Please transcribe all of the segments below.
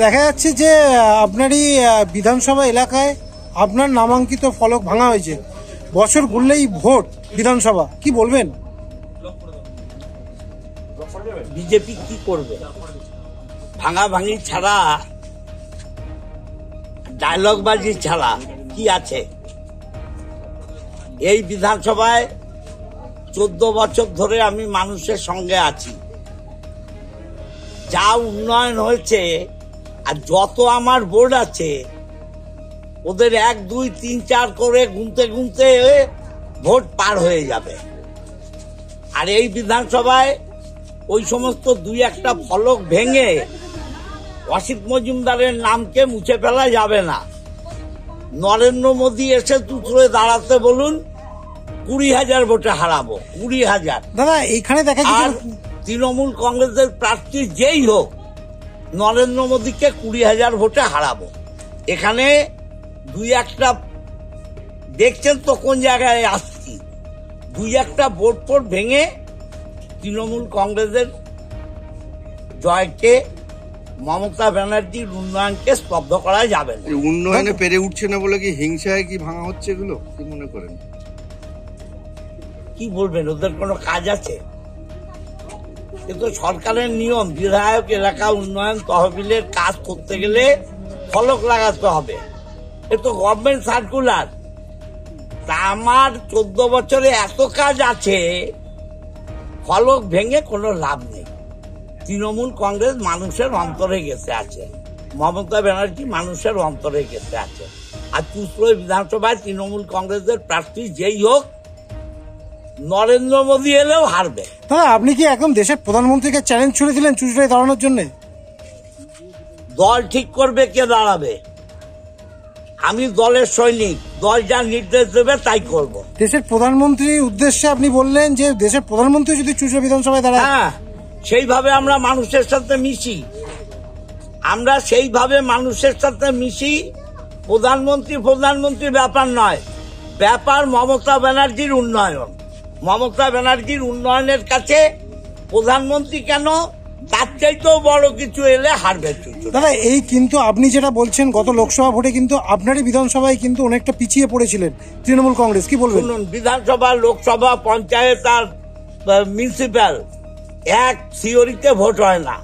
দেখা যাচ্ছে যে আপনারই বিধানসভা এলাকায় আপনার নামাঙ্কিত ফলক ভাঙা হয়েছে, বছর ঘুরলেই ভোট বিধানসভা, কি বলবেন? বিজেপি কি করবে? ভাঙাভাঙি ছাড়া, ডায়লগবাজি ছাড়া কি আছে? এই বিধানসভায় 14 বছর ধরে আমি মানুষের সঙ্গে আছি। যা উন্নয়ন হয়েছে, আর যত আমার বোর্ড আছে ওদের 1, 2, 3, 4 করে গুনতে গুনতে ভোট পার হয়ে যাবে। আর এই বিধানসভায় ওই সমস্ত 2-1টা ফলক ভেঙে অসিত মজুমদারের নামকে মুছে ফেলা যাবে না। নরেন্দ্র মোদী এসে তুতরে দাঁড়াতে বলুন, 20,000 ভোটে হারাবো। 20,000। দাদা এইখানে দেখা আর তৃণমূল কংগ্রেসের প্রার্থী যেই হোক, নরেন্দ্র মোদীকে 20,000 ভোটে হারাবো। এখানে 2-1টা দেখছেন তো কোন জায়গায় আসছি, 2-1টা ভোট ভেঙে তৃণমূল কংগ্রেসের জয়কে, মমতা ব্যানার্জির উন্নয়নকে স্তব্ধ করা যাবে না। উন্নয়নে পেরে উঠছে না বলে কি হিংসায় কি ভাঙা হচ্ছে এগুলো, কি মনে করেন? কি বলবেন, ওদের কোনো কাজ আছে? কিন্তু সরকারের নিয়ম, বিধায়ক এলাকা উন্নয়ন তহবিলের কাজ করতে গেলে ফলক লাগাতে হবে। এ তো গভর্নমেন্ট সার্কুলার। তা আমার 14 বছরে এত কাজ আছে, ফলক ভেঙে কোনো লাভ নেই। তৃণমূল কংগ্রেস মানুষের অন্তরে গেছে আছে, মমতা ব্যানার্জি মানুষের অন্তরে গেছে আছে। আর চুঁচুড়া বিধানসভায় তৃণমূল কংগ্রেসের প্রার্থী যেই হোক, নরেন্দ্র মোদী এলেও হারবে। দাদা আপনি কি এখন দেশের প্রধানমন্ত্রীকে চ্যালেঞ্জ ছুড়ে দিলেন চুঁচুড়ায় দাঁড়ানোর জন্য? দল ঠিক করবে কে দাঁড়াবে। আমি দলের সৈনিক, দল যা নির্দেশ দেবে তাই করব। দেশের প্রধানমন্ত্রীর উদ্দেশ্যে আপনি বললেন যে দেশের প্রধানমন্ত্রী যদি চুঁচুড়া বিধানসভায় দাঁড়ায়, হ্যাঁ, সেইভাবে আমরা মানুষের সাথে মিশি। আমরা সেইভাবে মানুষের সাথে মিশি। প্রধানমন্ত্রী ব্যাপার নয়, ব্যাপার মমতা ব্যানার্জির উন্নয়ন। মমতা ব্যানার্জির উন্নয়নের কাছে প্রধানমন্ত্রী কেন, তার চাইতেও বড় কিছু এলে হারবে চুঁচুড়া। দাদা এই কিন্তু আপনি যেটা বলছেন, গত লোকসভা ভোটে কিন্তু আপনারই বিধানসভায় কিন্তু অনেকটা পিছিয়ে পড়েছিলেন তৃণমূল কংগ্রেস, কি বলবেন? শুনুন, বিধানসভা, লোকসভা, পঞ্চায়েত আর মিউনিসিপ্যাল এক থিওরিতে ভোট হয় না।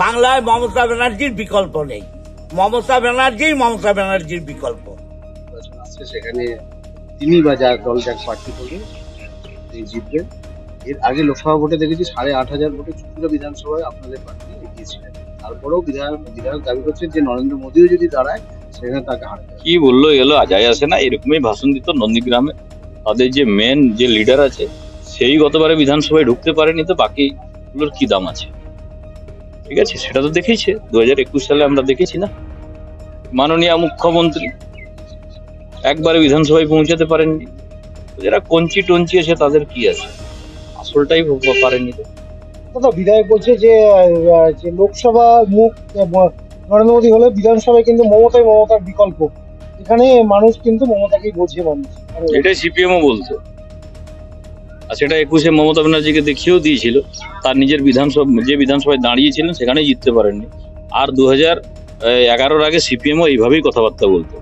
বাংলায় মমতা ব্যানার্জির বিকল্প নেই। মমতা ব্যানার্জির বিকল্প। সেখানে তিনি বা যার দল যাকে প্রার্থী করবেন জিতবেন। এর আগে লোকসভা ভোটে দেখেছি 8,500 ভোটে চুঁচুড়া বিধানসভায় আপনাদের প্রার্থী এগিয়েছিলেন। তারপরেও বিধায়ক দাবি করছেন যে নরেন্দ্র মোদীও যদি দাঁড়ায় সেখানে তাকে হারাবে। কি বললো এলো যায় আসে না, এরকমই ভাষণ দিত নন্দীগ্রামে। তাদের যে মেন যে লিডার আছে সেই গতবারে বিধানসভায় ঢুকতে পারেনি, তো বাকিগুলোর কি দাম আছে? ঠিক আছে, সেটা তো দেখেইছে। 2021 সালে আমরা দেখেছি না, মাননীয় মুখ্যমন্ত্রী একবারে বিধানসভায় পৌঁছাতে পারেননি। যারা কঞ্চি টঞ্চি আছে তাদের কি আছে, আসলটাই পারেনি। দাদা বিধায়ক বলছে যে লোকসভা মুখ নরেন্দ্র মোদী হলে বিধানসভায় কিন্তু মমতার বিকল্প। এখানে মানুষ কিন্তু মমতাকেই বোঝে মানুষ, এটাই সিপিএমও বলতো। আর সেটা 21-এ মমতা ব্যানার্জিকে দেখিয়েও দিয়েছিল। তার নিজের বিধানসভায় দাঁড়িয়েছিলেন সেখানেই জিততে পারেননি। আর 2011-র আগে সিপিএমও এইভাবেই কথাবার্তা বলতো।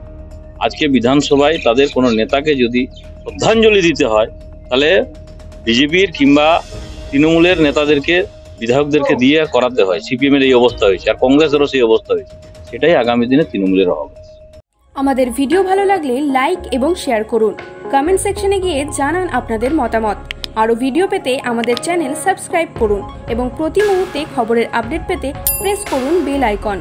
আজকে বিধানসভায় তাদের কোনো নেতাকে যদি শ্রদ্ধাঞ্জলি দিতে হয়, তাহলে বিজেপির কিংবা তৃণমূলের নেতাদেরকে, বিধায়কদেরকে দিয়ে করাতে হয়। সিপিএমের এই অবস্থা হয়েছে, আর কংগ্রেসেরও সেই অবস্থা হয়েছে। সেটাই আগামী দিনে তৃণমূলের হবে। আমাদের ভিডিও ভালো লাগলে লাইক এবং শেয়ার করুন। কমেন্ট সেকশনে গিয়ে জানান আপনাদের মতামত। আরও ভিডিও পেতে আমাদের চ্যানেল সাবস্ক্রাইব করুন এবং প্রতি মুহূর্তে খবরের আপডেট পেতে প্রেস করুন বেল আইকন।